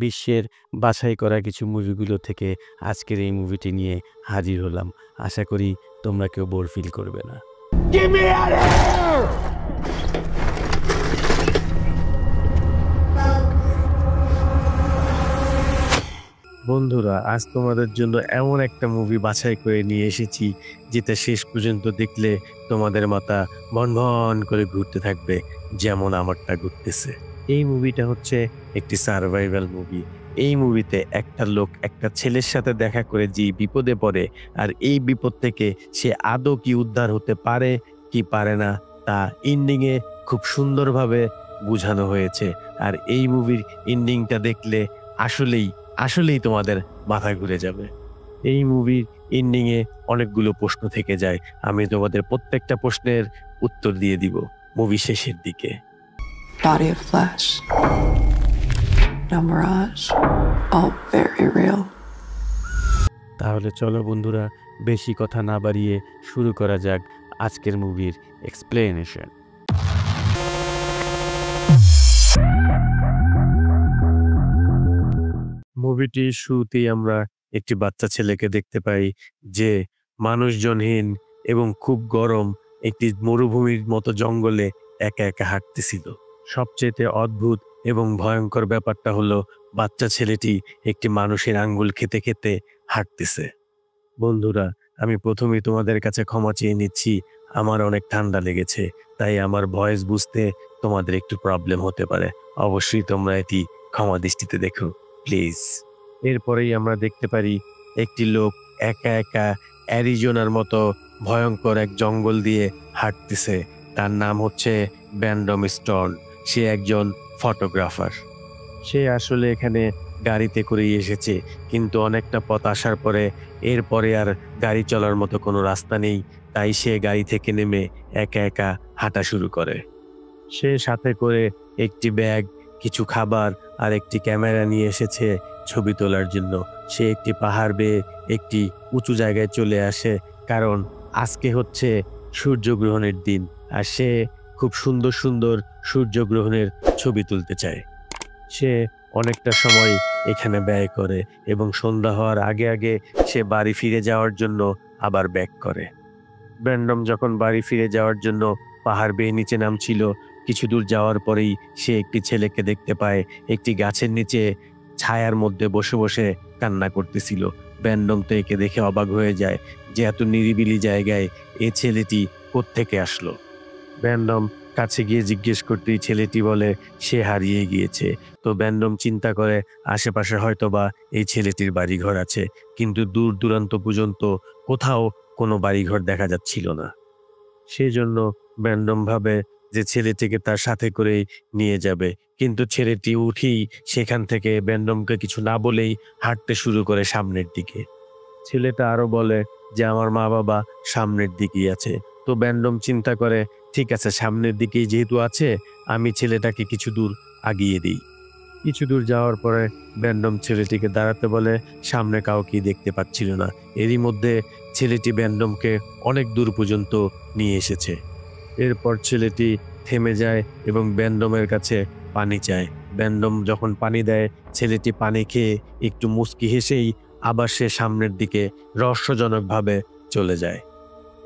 বিশ্বের বাছাই করা কিছু মুভিগুলো থেকে আজকের এই মুভিটি নিয়ে হাজির হলাম। আশা করি তোমরা কেউ বোর ফিল করবে না। Get me out of here! বন্ধুরা, আজ তোমাদের জন্য এমন একটা মুভি বাছাই করে নিয়ে এসেছি যেটা শেষ পর্যন্ত দেখলে তোমাদের মাথা ভনভন করে ঘুরতে থাকবে, যেমন আমারটা ঘুরতেছে। এই মুভিটা হচ্ছে একটি সার্ভাইভাল মুভি। এই মুভিতে একটা লোক একটা ছেলের সাথে দেখা করে যে বিপদে পড়ে, আর এই বিপদ থেকে সে আদৌ কি উদ্ধার হতে পারে কি পারে না তা এন্ডিংয়ে খুব সুন্দরভাবে বোঝানো হয়েছে। আর এই মুভির এন্ডিংটা দেখলে আসলেই তোমাদের মাথা ঘুরে যাবে। এই মুভির এন্ডিংয়ে অনেকগুলো প্রশ্ন থেকে যায়। আমি তোমাদের প্রত্যেকটা প্রশ্নের উত্তর দিয়ে দিব মুভি শেষের দিকে। Body of flesh. No mirage. All very real. তাহলে চলো বন্ধুরা, বেশি কথা না বাড়িয়ে শুরু করা যাক আজকের মুভির এক্সপ্লেনেশন। মুভিটির শুরুতেই আমরা একটি বাচ্চা ছেলেকে দেখতে পাই যে মানুষজনহীন এবং খুব গরম একটি মরুভূমির মতো জঙ্গলে একা একা হাঁটতেছিল। সবচেয়ে অদ্ভুত এবং ভয়ঙ্কর ব্যাপারটা হলো বাচ্চা ছেলেটি একটি মানুষের আঙ্গুল খেতে খেতে হাঁটতেছে। বন্ধুরা, আমি প্রথমেই তোমাদের কাছে ক্ষমা চেয়ে নিচ্ছি। আমার অনেক ঠান্ডা লেগেছে, তাই আমার ভয়েস বুঝতে তোমাদের একটু প্রবলেম হতে পারে। অবশ্যই তোমরা এটি ক্ষমা দৃষ্টিতে দেখো প্লিজ। এরপরেই আমরা দেখতে পারি একটি লোক একা একা অ্যারিজোনার মতো ভয়ঙ্কর এক জঙ্গল দিয়ে হাঁটতেছে। তার নাম হচ্ছে ব্র্যান্ডন স্টোন। সে একজন ফটোগ্রাফার। সে আসলে এখানে গাড়িতে করেই এসেছে, কিন্তু অনেকটা পথ আসার পরে এরপরে আর গাড়ি চলার মতো কোনো রাস্তা নেই, তাই সে গাড়ি থেকে নেমে একা একা হাঁটা শুরু করে। সে সাথে করে একটি ব্যাগ, কিছু খাবার আর একটি ক্যামেরা নিয়ে এসেছে ছবি তোলার জন্য। সে একটি পাহাড় বেয়ে একটি উঁচু জায়গায় চলে আসে, কারণ আজকে হচ্ছে সূর্যগ্রহণের দিন আর সে খুব সুন্দর সুন্দর সূর্যগ্রহণের ছবি তুলতে চায়। সে অনেকটা সময় এখানে ব্যয় করে এবং সন্ধ্যা হওয়ার আগে আগে সে বাড়ি ফিরে যাওয়ার জন্য আবার ব্যাক করে। ব্র্যান্ডন যখন বাড়ি ফিরে যাওয়ার জন্য পাহাড় বেয়ে নিচে নামছিল, কিছু দূর যাওয়ার পরেই সে একটি ছেলেকে দেখতে পায় একটি গাছের নিচে ছায়ার মধ্যে বসে বসে কান্না করতেছিল। ব্র্যান্ডন তো একে দেখে অবাক হয়ে যায় যে এত নিরিবিলি জায়গায় এ ছেলেটি কোত্থেকে আসলো। ব্র্যান্ডন কাছে গিয়ে জিজ্ঞেস করতেই ছেলেটি বলে সে হারিয়ে গিয়েছে। তো ব্র্যান্ডন চিন্তা করে আশেপাশে হয়তোবা এই ছেলেটির বাড়িঘর আছে, কিন্তু দূর দূরান্ত পর্যন্ত কোথাও কোনো বাড়িঘর দেখা যাচ্ছিল না। সেজন্য ব্র্যান্ডন ভাবে যে ছেলেটিকে তার সাথে করেই নিয়ে যাবে, কিন্তু ছেলেটি উঠেই সেখান থেকে ব্র্যান্ডনকে কিছু না বলেই হাঁটতে শুরু করে সামনের দিকে। ছেলেটা আরো বলে যে আমার মা বাবা সামনের দিকেই আছে। তো ব্র্যান্ডন চিন্তা করে ঠিক আছে, সামনের দিকেই যেহেতু আছে আমি ছেলেটাকে কিছু দূর আগিয়ে দিই। কিছু দূর যাওয়ার পরে ব্র্যান্ডন ছেলেটিকে দাঁড়াতে বলে। সামনে কাউকেই দেখতে পাচ্ছিল না। এরই মধ্যে ছেলেটি ব্র্যান্ডনকে অনেক দূর পর্যন্ত নিয়ে এসেছে। এরপর ছেলেটি থেমে যায় এবং ব্র্যান্ডনের কাছে পানি চায়। ব্র্যান্ডন যখন পানি দেয়, ছেলেটি পানি খেয়ে একটু মুচকি হেসেই আবার সে সামনের দিকে রহস্যজনকভাবে চলে যায়।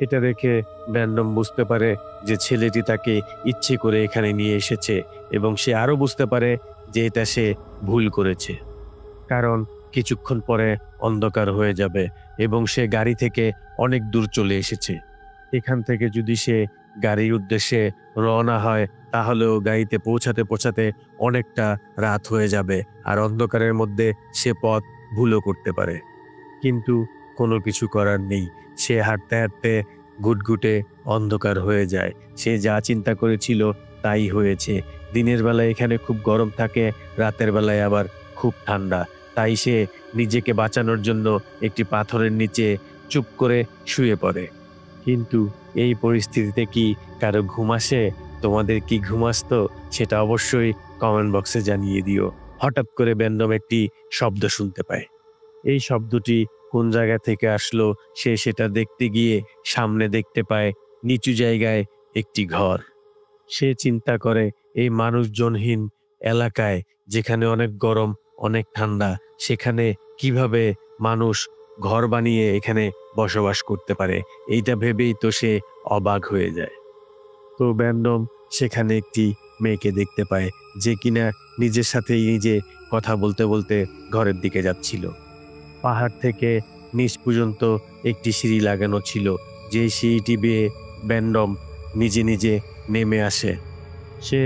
এটা দেখে ব্র্যান্ডন বুঝতে পারে যে ছেলেটি তাকে ইচ্ছে করে এখানে নিয়ে এসেছে, এবং সে আরও বুঝতে পারে যে এটা সে ভুল করেছে, কারণ কিছুক্ষণ পরে অন্ধকার হয়ে যাবে এবং সে গাড়ি থেকে অনেক দূর চলে এসেছে। এখান থেকে যদি সে গাড়ির উদ্দেশ্যে রওনা হয় তাহলেও গাড়িতে পৌঁছাতে পৌঁছাতে অনেকটা রাত হয়ে যাবে, আর অন্ধকারের মধ্যে সে পথ ভুলও করতে পারে। কিন্তু কোনো কিছু করার নেই। সে হাঁটতে হাঁটতে ঘুটঘুটে অন্ধকার হয়ে যায়। সে যা চিন্তা করেছিল তাই হয়েছে। দিনের বেলায় এখানে খুব গরম থাকে, রাতের বেলায় আবার খুব ঠান্ডা। তাই সে নিজেকে বাঁচানোর জন্য একটি পাথরের নিচে চুপ করে শুয়ে পড়ে। কিন্তু এই পরিস্থিতিতে কি কারো ঘুম আসে? তোমাদের কি ঘুম আসতো সেটা অবশ্যই কমেন্ট বক্সে জানিয়ে দিও। হঠাৎ করে ব্র্যান্ডন একটি শব্দ শুনতে পায়। এই শব্দটি কোন জায়গা থেকে আসলো সে সেটা দেখতে গিয়ে সামনে দেখতে পায় নিচু জায়গায় একটি ঘর। সে চিন্তা করে এই মানুষজনহীন এলাকায় যেখানে অনেক গরম, অনেক ঠান্ডা, সেখানে কিভাবে মানুষ ঘর বানিয়ে এখানে বসবাস করতে পারে, এইটা ভেবেই তো সে অবাক হয়ে যায়। তো ব্যান্ডম সেখানে একটি মেয়েকে দেখতে পায়, যে কিনা নিজের সাথেই নিজে কথা বলতে বলতে ঘরের দিকে যাচ্ছিল। পাহাড় থেকে নিচ পর্যন্ত একটি সিঁড়ি লাগানো ছিল, যে সিঁড়িটি বেয়ে ব্যান্ডম নিজে নিজে নেমে আসে। সে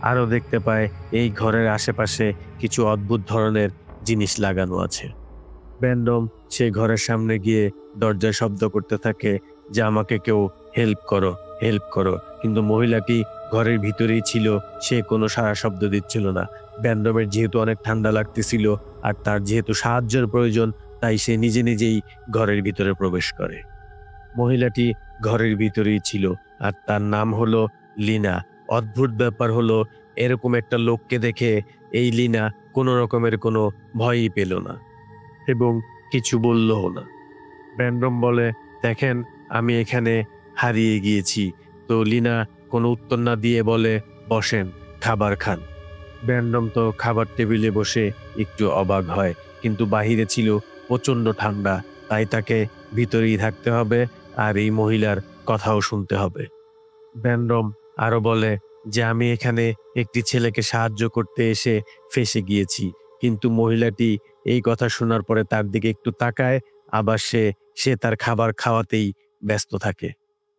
আরও দেখতে পায় এই ঘরের আশেপাশে কিছু অদ্ভুত ধরনের জিনিস লাগানো আছে। ব্যান্ডম সে ঘরের সামনে গিয়ে দরজায় শব্দ করতে থাকে যে আমাকে কেউ হেল্প করো, হেল্প করো, কিন্তু মহিলাটি ঘরের ভিতরেই ছিল, সে কোনো সাড়া শব্দ দিচ্ছিল না। ব্যান্ডমের যেহেতু অনেক ঠান্ডা লাগতেছিল আর তার যেহেতু সাহায্যের প্রয়োজন, তাই সে নিজে নিজেই ঘরের ভিতরে প্রবেশ করে। মহিলাটি ঘরের ভিতরেই ছিল আর তার নাম হলো লিনা। অদ্ভুত ব্যাপার হলো, এরকম একটা লোককে দেখে এই লিনা কোনো রকমের কোনো ভয়ই পেল না এবং কিছু বললও না। ব্যান্ডম বলে, দেখেন আমি এখানে হারিয়ে গিয়েছি। তো লিনা কোনো উত্তর না দিয়ে বলে, বসেন, খাবার খান। ব্যান্ডম তো খাবার টেবিলে বসে একটু অবাক হয়, কিন্তু বাহিরে ছিল প্রচণ্ড ঠান্ডা, তাই তাকে ভিতরেই থাকতে হবে আর এই মহিলার কথাও শুনতে হবে। ব্যান্ডম আরও বলে যে আমি এখানে একটি ছেলেকে সাহায্য করতে এসে ফেঁসে গিয়েছি, কিন্তু মহিলাটি এই কথা শোনার পরে তার দিকে একটু তাকায়, আবার সে তার খাবার খাওয়াতেই ব্যস্ত থাকে।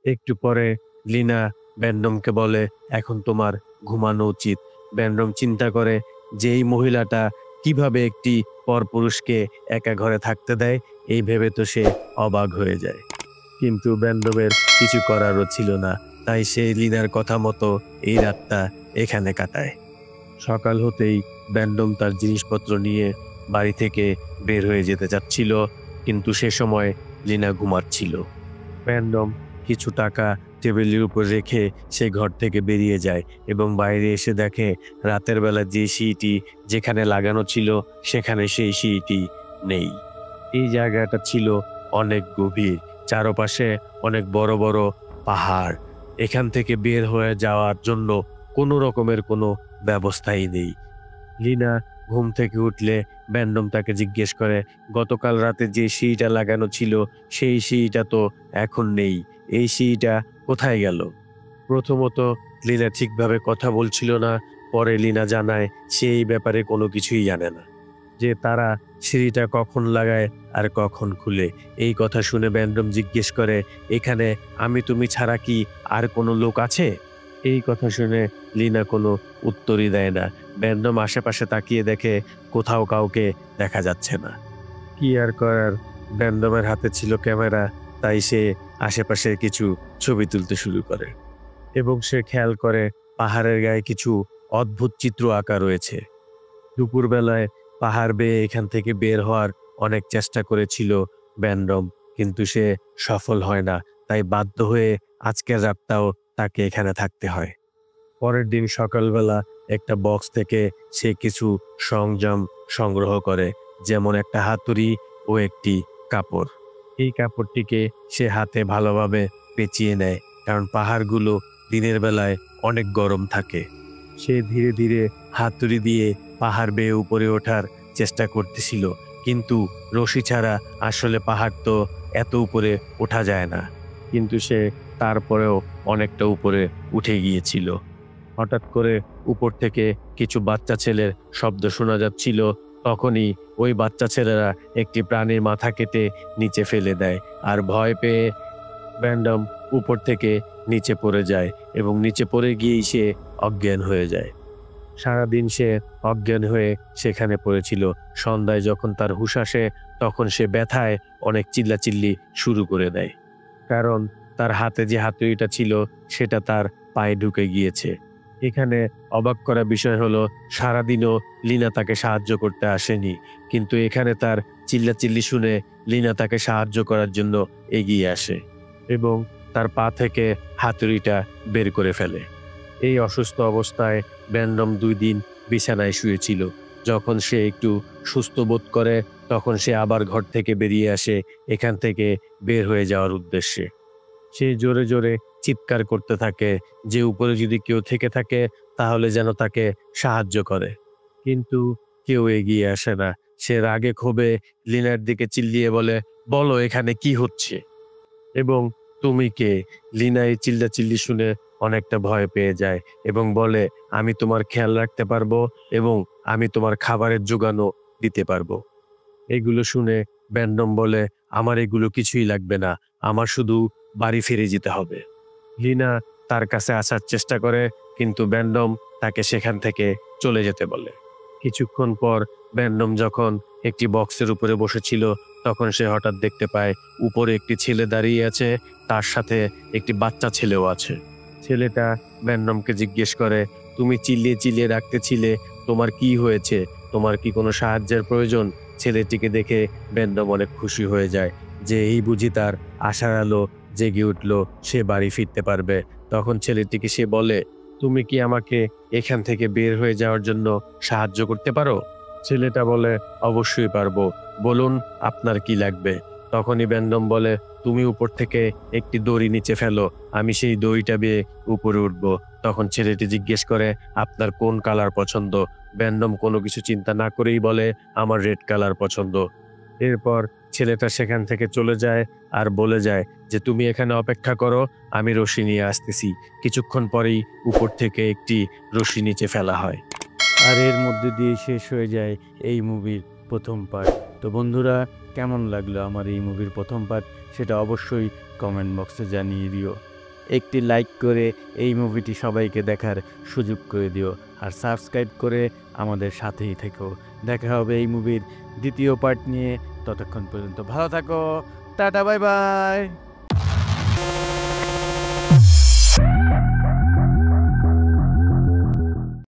একটু পরে লিনা ব্যান্ডমকে বলে, এখন তোমার ঘুমানো উচিত। ব্যান্ডম চিন্তা করে যে এই মহিলাটা কিভাবে একটি পরপুরুষকে একা ঘরে থাকতে দেয়, এই ভেবে তো সে অবাক হয়ে যায়। কিন্তু ব্যান্ডমের কিছু করারও ছিল না, তাই সে লিনার কথা মতো এই রাতটা এখানে কাটায়। সকাল হতেই ব্যান্ডম তার জিনিসপত্র নিয়ে বাড়ি থেকে বের হয়ে যেতে চাচ্ছিল, কিন্তু সে সময় লিনা ঘুমাচ্ছিল। ব্যান্ডম কিছু টাকা টেবিলের উপর রেখে সে ঘর থেকে বেরিয়ে যায় এবং বাইরে এসে দেখে রাতের বেলা যে সিঁড়িটি যেখানে লাগানো ছিল সেখানে সেই সিঁড়িটি নেই। এই জায়গাটা ছিল অনেক গভীর, চারপাশে অনেক বড় বড় পাহাড়। এখান থেকে বের হয়ে যাওয়ার জন্য কোনো রকমের কোনো ব্যবস্থাই নেই। লিনা ঘুম থেকে উঠলে ব্যান্ডম তাকে জিজ্ঞেস করে, গতকাল রাতে যে সিঁড়িটা লাগানো ছিল সেই সিঁড়িটা তো এখন নেই, এই সিঁড়িটা কোথায় গেল? প্রথমত লিনা ঠিকভাবে কথা বলছিল না, পরে লিনা জানায় সে এই ব্যাপারে কোনো কিছুই জানে না, যে তারা সিঁড়িটা কখন লাগায় আর কখন খুলে। এই কথা শুনে ব্যান্ডম জিজ্ঞেস করে, এখানে আমি তুমি ছাড়া কি আর কোনো লোক আছে? এই কথা শুনে লিনা কোনো উত্তরই দেয় না। ব্যান্ডম আশেপাশে তাকিয়ে দেখে কোথাও কাউকে দেখা যাচ্ছে না। কি আর করার, ব্যান্ডমের হাতে ছিল ক্যামেরা, তাই সে আশেপাশের কিছু ছবি তুলতে শুরু করে এবং সে খেয়াল করে পাহাড়ের গায়ে কিছু অদ্ভুত চিত্র আঁকা রয়েছে। দুপুরবেলায় পাহাড় বেয়ে এখান থেকে বের হওয়ার অনেক চেষ্টা করেছিল ব্যান্ডম, কিন্তু সে সফল হয় না, তাই বাধ্য হয়ে আজকের রাতটাও তাকে এখানে থাকতে হয়। পরের দিন সকালবেলা একটা বক্স থেকে সে কিছু সরঞ্জাম সংগ্রহ করে, যেমন একটা হাতুড়ি ও একটি কাপড়। এই কাপড়টিকে সে হাতে ভালোভাবে পেঁচিয়ে নেয়, কারণ পাহাড়গুলো দিনের বেলায় অনেক গরম থাকে। সে ধীরে ধীরে হাতুড়ি দিয়ে পাহাড় বেয়ে উপরে ওঠার চেষ্টা করতেছিল, কিন্তু রশি ছাড়া আসলে পাহাড় তো এত উপরে ওঠা যায় না, কিন্তু সে তারপরেও অনেকটা উপরে উঠে গিয়েছিল। হঠাৎ করে উপর থেকে কিছু বাচ্চা ছেলের শব্দ শোনা যাচ্ছিল। তখনই ওই বাচ্চা ছেলেরা একটি প্রাণীর মাথা কেটে নিচে ফেলে দেয়, আর ভয় পেয়ে ব্যান্ডম উপর থেকে নিচে পড়ে যায় এবং নিচে পড়ে গিয়েই সে অজ্ঞান হয়ে যায়। সারাদিন সে অজ্ঞান হয়ে সেখানে পড়েছিল। সন্ধ্যায় যখন তার হুঁশ আসে, তখন সে ব্যথায় অনেক চিল্লাচিল্লি শুরু করে দেয়, কারণ তার হাতে যে হাতুড়িটা ছিল সেটা তার পায়ে ঢুকে গিয়েছে। এখানে অবাক করা বিষয় হলো, সারাদিনও লিনা তাকে সাহায্য করতে আসেনি, কিন্তু এখানে তার চিল্লাচিল্লি শুনে লিনা তাকে সাহায্য করার জন্য এগিয়ে আসে এবং তার পা থেকে হাতুড়িটা বের করে ফেলে। এই অসুস্থ অবস্থায় ব্যান্ডম 2 দিন বিছানায় শুয়েছিল। যখন সে একটু সুস্থ বোধ করে, তখন সে আবার ঘর থেকে বেরিয়ে আসে এখান থেকে বের হয়ে যাওয়ার উদ্দেশ্যে। সে জোরে জোরে চিৎকার করতে থাকে যে উপরে যদি কেউ থেকে থাকে তাহলে যেন তাকে সাহায্য করে, কিন্তু কেউ এগিয়ে আসে না। সে রাগে ক্ষোভে লিনার দিকে চিল্লিয়ে বলে, বলো এখানে কি হচ্ছে? এবং তুমি কে? লিনা এই চিল্লাচিল্লি শুনে অনেকটা ভয় পেয়ে যায় এবং বলে, আমি তোমার খেয়াল রাখতে পারবো এবং আমি তোমার খাবারের জোগানও দিতে পারবো। এগুলো শুনে ব্যান্ডম বলে, আমার এগুলো কিছুই লাগবে না, আমার শুধু বাড়ি ফিরে যেতে হবে। লিনা তার কাছে আসার চেষ্টা করে, কিন্তু ব্যান্ডম তাকে সেখান থেকে চলে যেতে বলে। কিছুক্ষণ পর ব্যান্ডম যখন একটি বক্সের উপরে বসেছিল, তখন সে হঠাৎ দেখতে পায় উপরে একটি ছেলে দাঁড়িয়ে আছে, তার সাথে একটি বাচ্চা ছেলেও আছে। ছেলেটা ব্যান্ডমকে জিজ্ঞেস করে, তুমি চিল্লিয়ে চিল্লিয়ে রাখতেছিলে, তোমার কি হয়েছে? তোমার কি কোনো সাহায্যের প্রয়োজন? ছেলেটিকে দেখে ব্যান্ডম অনেক খুশি হয়ে যায় যে এই বুঝি তার আশার আলো জেগে উঠল, সে বাড়ি ফিরতে পারবে। তখন ছেলেটিকে সে বলে, তুমি কি আমাকে এখান থেকে বের হয়ে যাওয়ার জন্য সাহায্য করতে পারো? ছেলেটা বলে, অবশ্যই পারবো, বলুন আপনার কি লাগবে। তখনই ব্যান্ডম বলে, তুমি উপর থেকে একটি দড়ি নিচে ফেলো, আমি সেই দড়িটা বেয়ে উপরে উঠবো। তখন ছেলেটি জিজ্ঞেস করে, আপনার কোন কালার পছন্দ? ব্যান্ডম কোনো কিছু চিন্তা না করেই বলে, আমার রেড কালার পছন্দ। এরপর ছেলেটা সেখান থেকে চলে যায় আর বলে যায় যে তুমি এখানে অপেক্ষা করো, আমি রশি নিয়ে আসতেছি। কিছুক্ষণ পরেই উপর থেকে একটি রশি নিচে ফেলা হয়। আর এর মধ্যে দিয়ে শেষ হয়ে যায় এই মুভির প্রথম পার্ট। তো বন্ধুরা, কেমন লাগলো আমার এই মুভির প্রথম পার্ট সেটা অবশ্যই কমেন্ট বক্সে জানিয়ে দিও। একটি লাইক করে এই মুভিটি সবাইকে দেখার সুযোগ করে দিও, আর সাবস্ক্রাইব করে আমাদের সাথেই থেকো। দেখা হবে এই মুভির দ্বিতীয় পার্ট নিয়ে। ততক্ষণ পর্যন্ত ভালো থাকো, টাটা, বাই বাই।